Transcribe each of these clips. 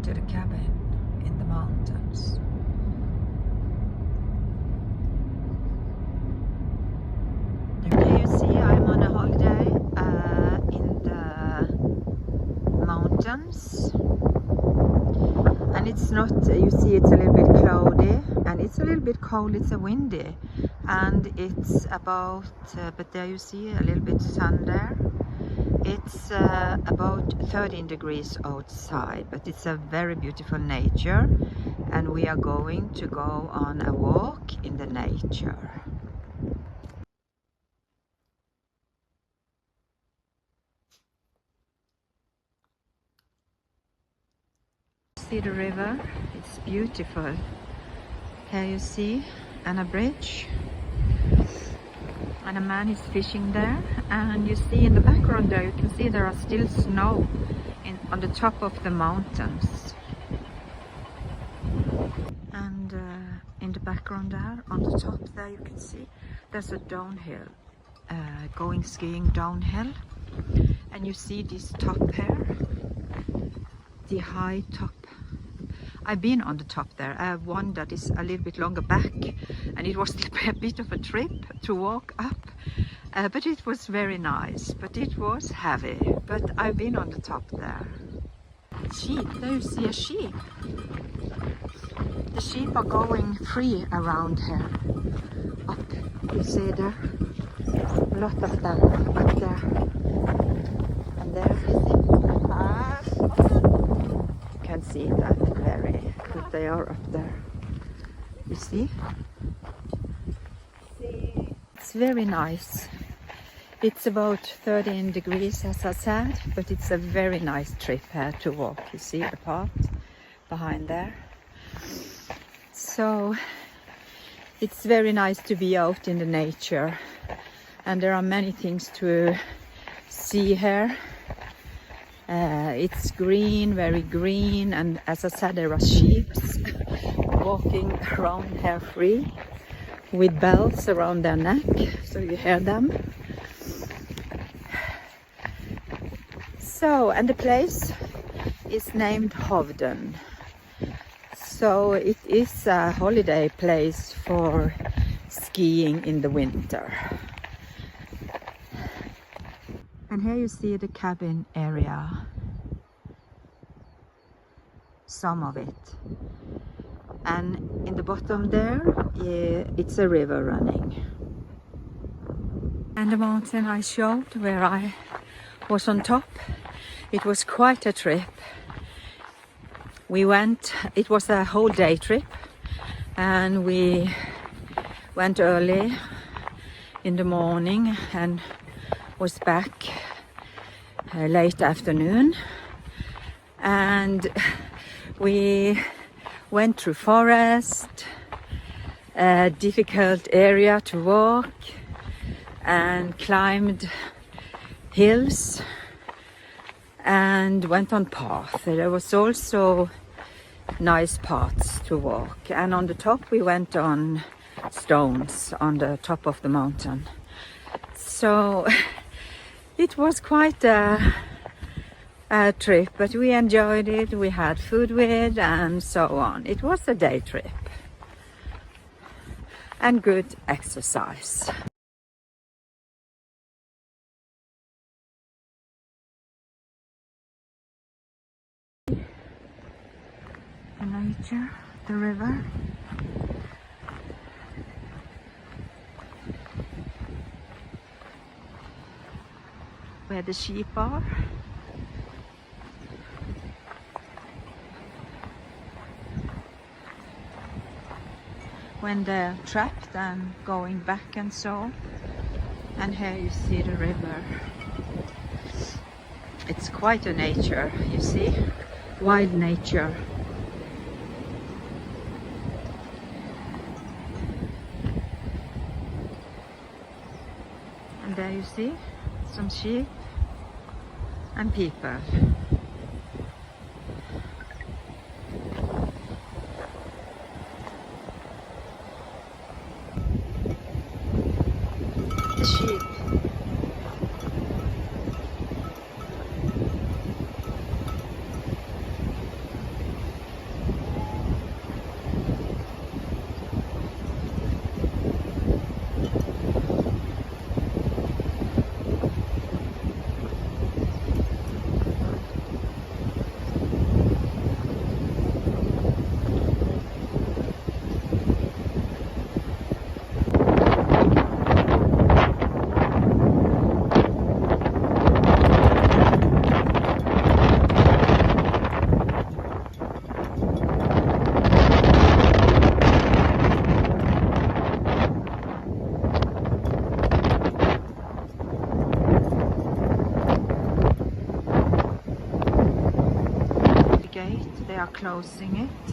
to the cabin in the mountains. Here you see I'm on a holiday in the mountains, and it's not, you see it's a little bit cloudy and it's a little bit cold, it's a windy, and it's about, but there you see a little bit sun there. It's about 13 degrees outside, but it's a very beautiful nature, and we are going to go on a walk in the nature. See the river, it's beautiful. Here you see, and a bridge, and a man is fishing there, and you see in the background there, you can see there are still snow on the top of the mountains. And in the background there, on the top there, you can see there's a downhill, going skiing downhill, and you see this top here, the high top. I've been on the top there. I have one that is a little bit longer back, and it was a bit of a trip to walk up, but it was very nice, but it was heavy. But I've been on the top there. Sheep, there you see a sheep. The sheep are going free around here. Up, you see there, a lot of them up there. And there, you can see that very good they are up there. You see? It's very nice. It's about 13 degrees as I said, but it's a very nice trip here to walk. You see the path behind there. So it's very nice to be out in the nature, and there are many things to see here. It's green, very green, and as I said, there are sheep walking around here free with bells around their neck, so you hear them. So, and the place is named Hovden. So it is a holiday place for skiing in the winter. And here you see the cabin area, some of it. And in the bottom there, it's a river running. And the mountain I showed where I was on top, it was quite a trip. We went, it was a whole day trip, and we went early in the morning and was back late afternoon, and we went through forest, a difficult area to walk, and climbed hills and went on path. There was also nice paths to walk, and on the top we went on stones on the top of the mountain. So it was quite a trip, but we enjoyed it. We had food with and so on. It was a day trip and good exercise. The nature, the river. Where the sheep are. When they're trapped and going back and so. And here you see the river. It's quite a nature, you see, wild nature. And there you see some sheep and people. The sheep. gate. They are closing it,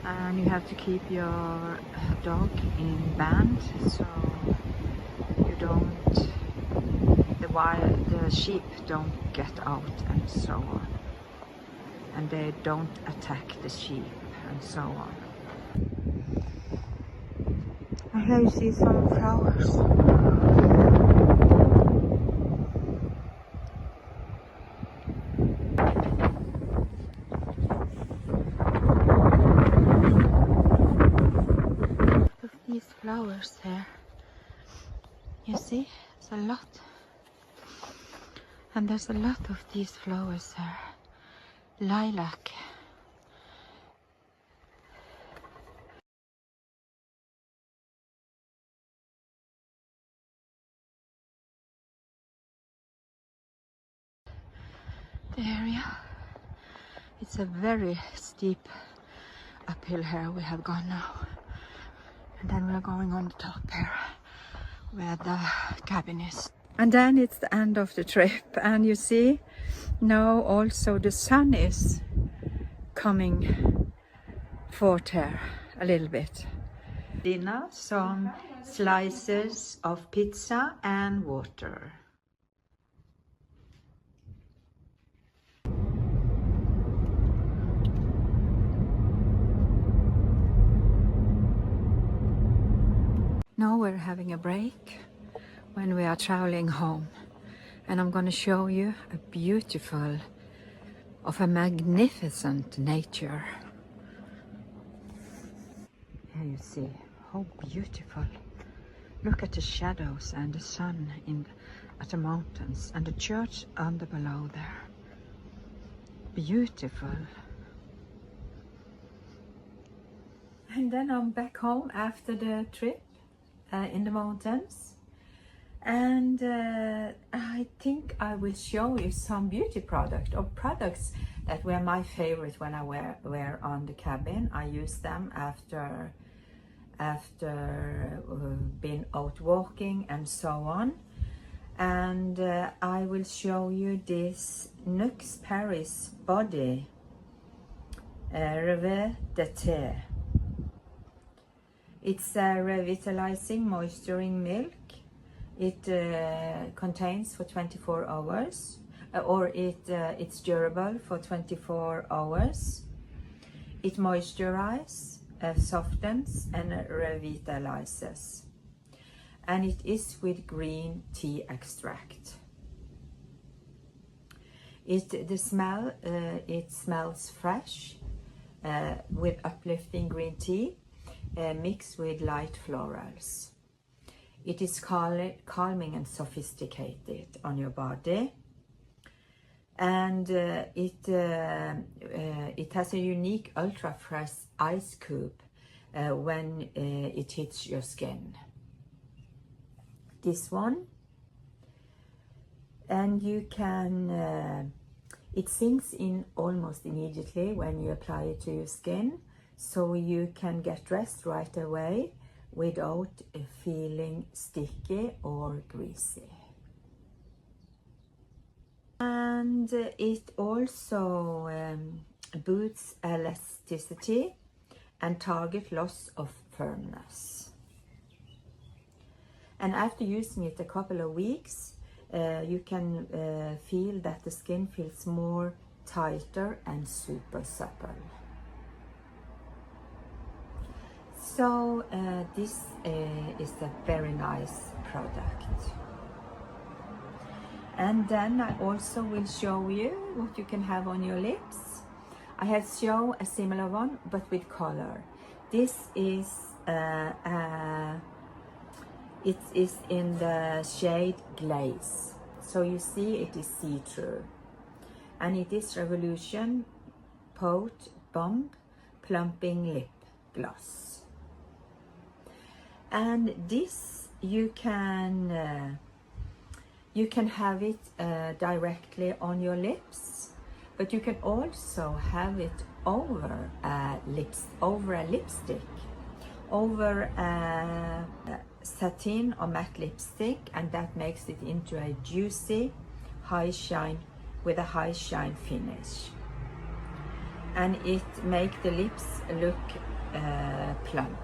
and you have to keep your dog in band so you don't, the sheep don't get out and so on, and they don't attack the sheep and so on. And here you see some flowers. Look at these flowers here. You see, it's a lot. And there's a lot of these flowers here. Lilac. The area. It's a very steep uphill here we have gone now. And then we're going on the top here where the cabin is. And then it's the end of the trip, and you see now also the sun is coming forth here a little bit. Dinner, some slices of pizza and water. Now we're having a break when we are traveling home, and I'm going to show you a magnificent nature. Here you see how beautiful. Look at the shadows and the sun at the mountains and the church under below there. Beautiful. And then I'm back home after the trip in the mountains, and I think I will show you some beauty products that were my favorite when I were on the cabin. I used them after being out walking and so on, and I will show you this Nuxe Paris body Revêt d'été. It's a revitalizing moisturizing milk. It contains for 24 hours, it's durable for 24 hours. It moisturizes, softens and revitalizes. And it is with green tea extract. It smells fresh with uplifting green tea. Mixed with light florals. It is calming and sophisticated on your body, and it has a unique ultra fresh ice cube when it hits your skin. This one, and you can it sinks in almost immediately when you apply it to your skin. So you can get dressed right away without feeling sticky or greasy. And it also boosts elasticity and target loss of firmness. And after using it a couple of weeks, you can feel that the skin feels more tighter and super supple. So this is a very nice product. And then I also will show you what you can have on your lips. I have shown a similar one but with color. This is it is in the shade Glaze. So you see it is see-through. And it is Revolution Pot Bomb Plumping Lip Gloss. And this you can have it directly on your lips, but you can also have it over a lipstick, over a satin or matte lipstick, and that makes it into a juicy high shine with a high shine finish. and it make the lips look plump.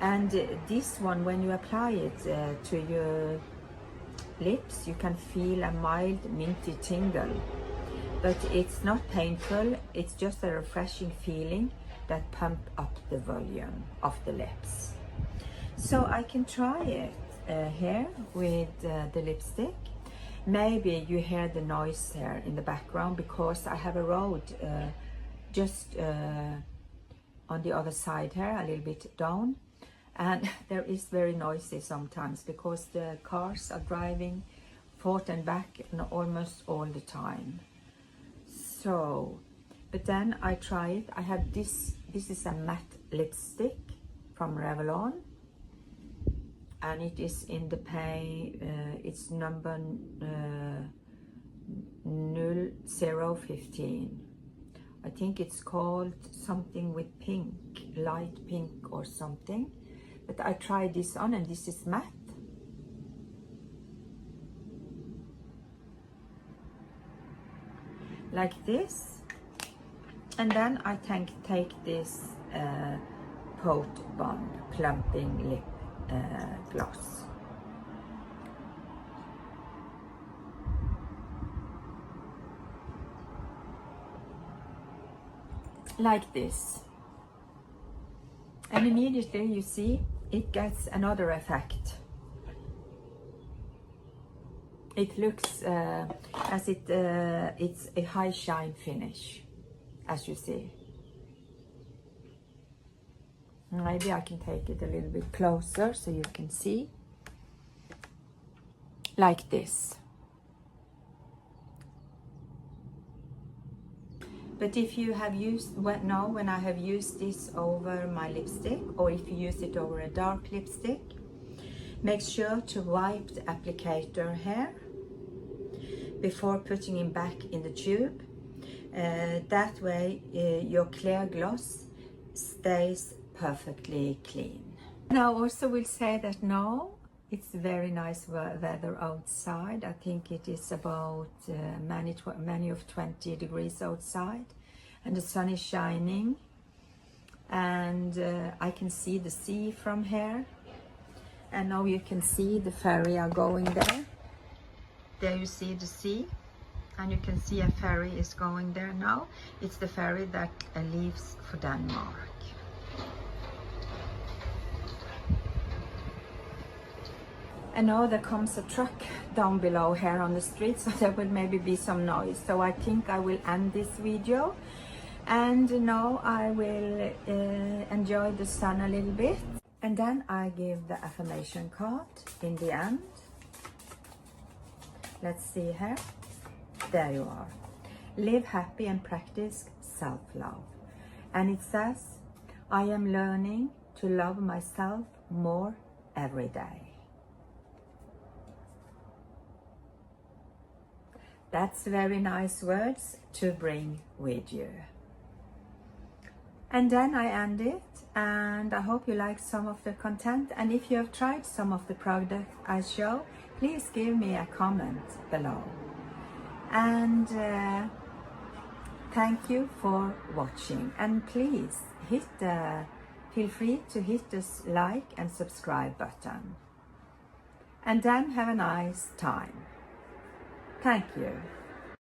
And this one, when you apply it to your lips, you can feel a mild minty tingle, but it's not painful. It's just a refreshing feeling that pump up the volume of the lips. So I can try it here with the lipstick. Maybe you hear the noise here in the background because I have a road just on the other side here, a little bit down, and there is very noisy sometimes because the cars are driving forth and back almost all the time. So, but then I try it. I have this is a matte lipstick from Revlon, and it is in the it's number 015. I think it's called something with pink, light pink or something. But I tried this on, and this is matte. Like this. And then I take this Pot Bomb Plumping Lip Gloss. Like this. And immediately you see it gets another effect. It looks as it's a high shine finish, as you see. Maybe I can take it a little bit closer so you can see. Like this. But if you have used, when I have used this over my lipstick, or if you use it over a dark lipstick, make sure to wipe the applicator here before putting it back in the tube. That way your clear gloss stays perfectly clean. And I also will say that now it's very nice weather outside. I think it is about many of 20 degrees outside, and the sun is shining, and I can see the sea from here. And now you can see the ferry are going there. There you see the sea, and you can see a ferry is going there now. It's the ferry that leaves for Denmark. And now there comes a truck down below here on the street, so there will maybe be some noise. So I think I will end this video, and now I will enjoy the sun a little bit. And then I give the affirmation card in the end. Let's see here. There you are. Live happy and practice self-love. And it says, I am learning to love myself more every day. That's very nice words to bring with you. And then I end it, and I hope you like some of the content. And if you have tried some of the product I show, please give me a comment below. And thank you for watching. And please feel free to hit this like and subscribe button. And then have a nice time. Thank you.